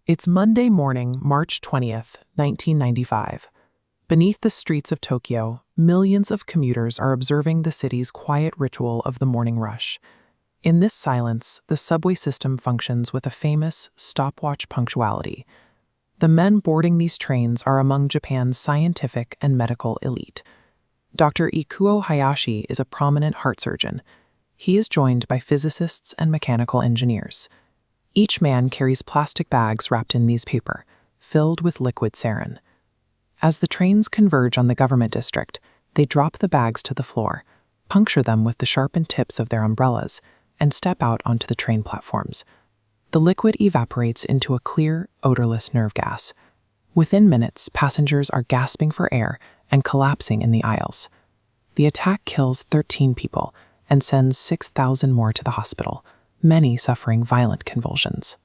It's Monday morning, March 20th, 1995. Beneath the streets of Tokyo, millions of commuters are observing the city's quiet ritual of the morning rush. In this silence, the subway system functions with a famous stopwatch punctuality. The men boarding these trains are among Japan's scientific and medical elite. Dr. Ikuo Hayashi is a prominent heart surgeon. He is joined by physicists and mechanical engineers. Each man carries plastic bags wrapped in these paper, filled with liquid sarin. As the trains converge on the government district, they drop the bags to the floor, puncture them with the sharpened tips of their umbrellas, and step out onto the train platforms. The liquid evaporates into a clear, odorless nerve gas. Within minutes, passengers are gasping for air and collapsing in the aisles. The attack kills 13 people and sends 6,000 more to the hospital, many suffering violent convulsions.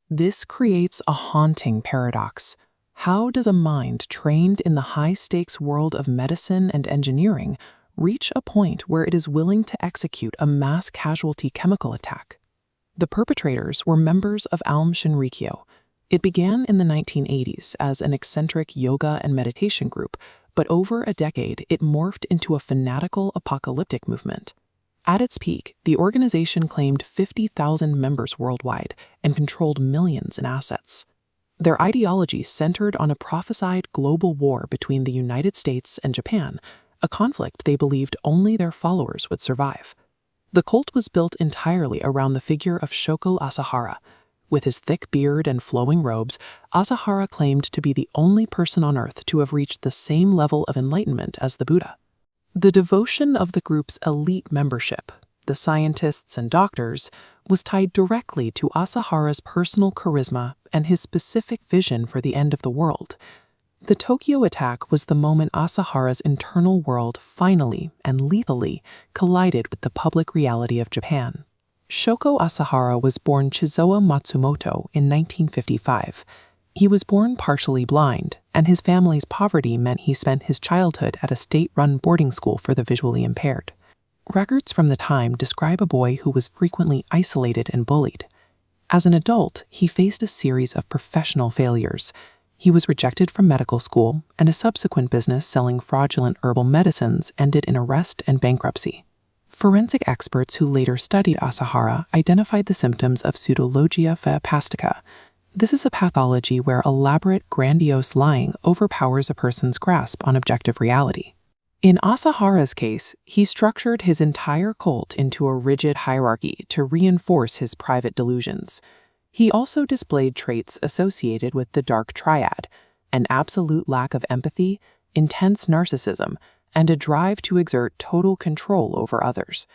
This creates a haunting paradox. How does a mind trained in the high-stakes world of medicine and engineering reach a point where it is willing to execute a mass casualty chemical attack? The perpetrators were members of Aum Shinrikyo. It began in the 1980s as an eccentric yoga and meditation group, but over a decade it morphed into a fanatical apocalyptic movement. At its peak, the organization claimed 50,000 members worldwide and controlled millions in assets. Their ideology centered on a prophesied global war between the United States and Japan, a conflict they believed only their followers would survive. The cult was built entirely around the figure of Shoko Asahara. With his thick beard and flowing robes, Asahara claimed to be the only person on Earth to have reached the same level of enlightenment as the Buddha. The devotion of the group's elite membership, the scientists and doctors, was tied directly to Asahara's personal charisma and his specific vision for the end of the world. The Tokyo attack was the moment Asahara's internal world finally and lethally collided with the public reality of Japan. Shoko Asahara was born Chizoa Matsumoto in 1955. He was born partially blind, and his family's poverty meant he spent his childhood at a state-run boarding school for the visually impaired. Records from the time describe a boy who was frequently isolated and bullied. As an adult, he faced a series of professional failures. He was rejected from medical school, and a subsequent business selling fraudulent herbal medicines ended in arrest and bankruptcy. Forensic experts who later studied Asahara identified the symptoms of pseudologia phaepastica. This is a pathology where elaborate, grandiose lying overpowers a person's grasp on objective reality. In Asahara's case, he structured his entire cult into a rigid hierarchy to reinforce his private delusions. He also displayed traits associated with the dark triad: an absolute lack of empathy, intense narcissism, and a drive to exert total control over others.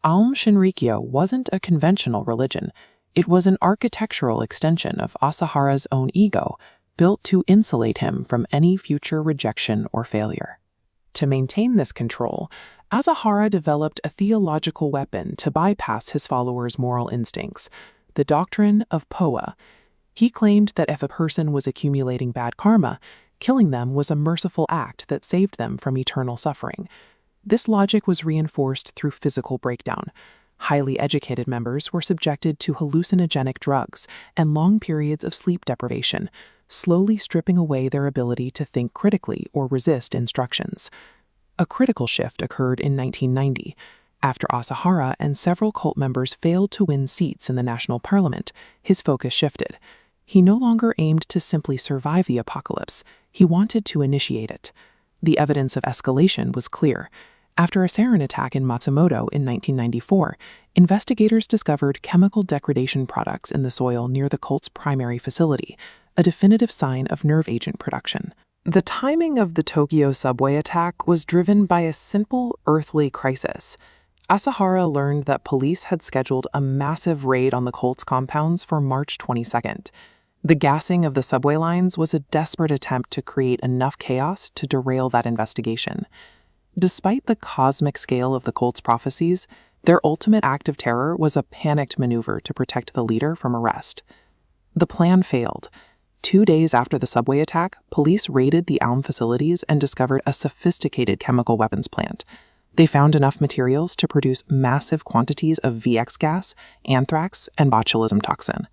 Aum Shinrikyo wasn't a conventional religion. It was an architectural extension of Asahara's own ego, built to insulate him from any future rejection or failure. To maintain this control, Asahara developed a theological weapon to bypass his followers' moral instincts: the doctrine of Poa. He claimed that if a person was accumulating bad karma, killing them was a merciful act that saved them from eternal suffering. This logic was reinforced through physical breakdown. Highly educated members were subjected to hallucinogenic drugs and long periods of sleep deprivation, slowly stripping away their ability to think critically or resist instructions. A critical shift occurred in 1990. After Asahara and several cult members failed to win seats in the national parliament, his focus shifted. He no longer aimed to simply survive the apocalypse. He wanted to initiate it. The evidence of escalation was clear. After a sarin attack in Matsumoto in 1994, investigators discovered chemical degradation products in the soil near the cult's primary facility, a definitive sign of nerve agent production. The timing of the Tokyo Subway attack was driven by a simple earthly crisis. Asahara learned that police had scheduled a massive raid on the cult's compounds for March 22nd. The gassing of the subway lines was a desperate attempt to create enough chaos to derail that investigation. Despite the cosmic scale of the cult's prophecies, their ultimate act of terror was a panicked maneuver to protect the leader from arrest. The plan failed. 2 days after the subway attack, police raided the Aum facilities and discovered a sophisticated chemical weapons plant. They found enough materials to produce massive quantities of VX gas, anthrax, and botulism toxin.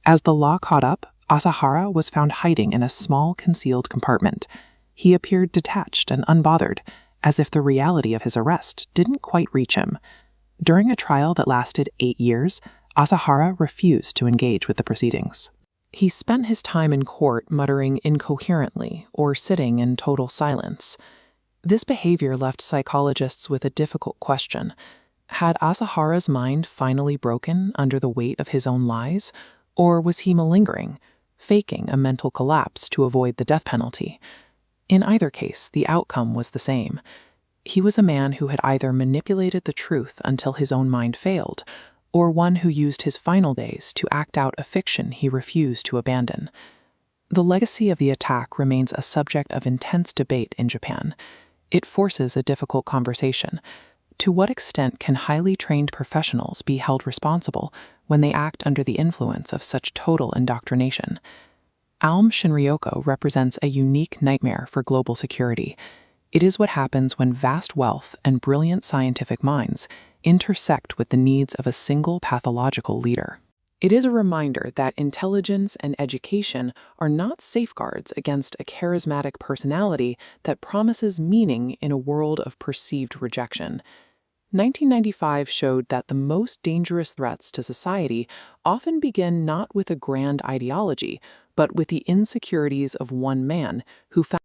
As the law caught up, Asahara was found hiding in a small concealed compartment. He appeared detached and unbothered, as if the reality of his arrest didn't quite reach him. During a trial that lasted 8 years, Asahara refused to engage with the proceedings. He spent his time in court muttering incoherently or sitting in total silence. This behavior left psychologists with a difficult question. Had Asahara's mind finally broken under the weight of his own lies, or was he malingering, faking a mental collapse to avoid the death penalty? In either case, the outcome was the same. He was a man who had either manipulated the truth until his own mind failed, or one who used his final days to act out a fiction he refused to abandon. The legacy of the attack remains a subject of intense debate in Japan. It forces a difficult conversation. To what extent can highly trained professionals be held responsible when they act under the influence of such total indoctrination? Aum Shinrikyo represents a unique nightmare for global security. It is what happens when vast wealth and brilliant scientific minds intersect with the needs of a single pathological leader. It is a reminder that intelligence and education are not safeguards against a charismatic personality that promises meaning in a world of perceived rejection. 1995 showed that the most dangerous threats to society often begin not with a grand ideology, but with the insecurities of one man who found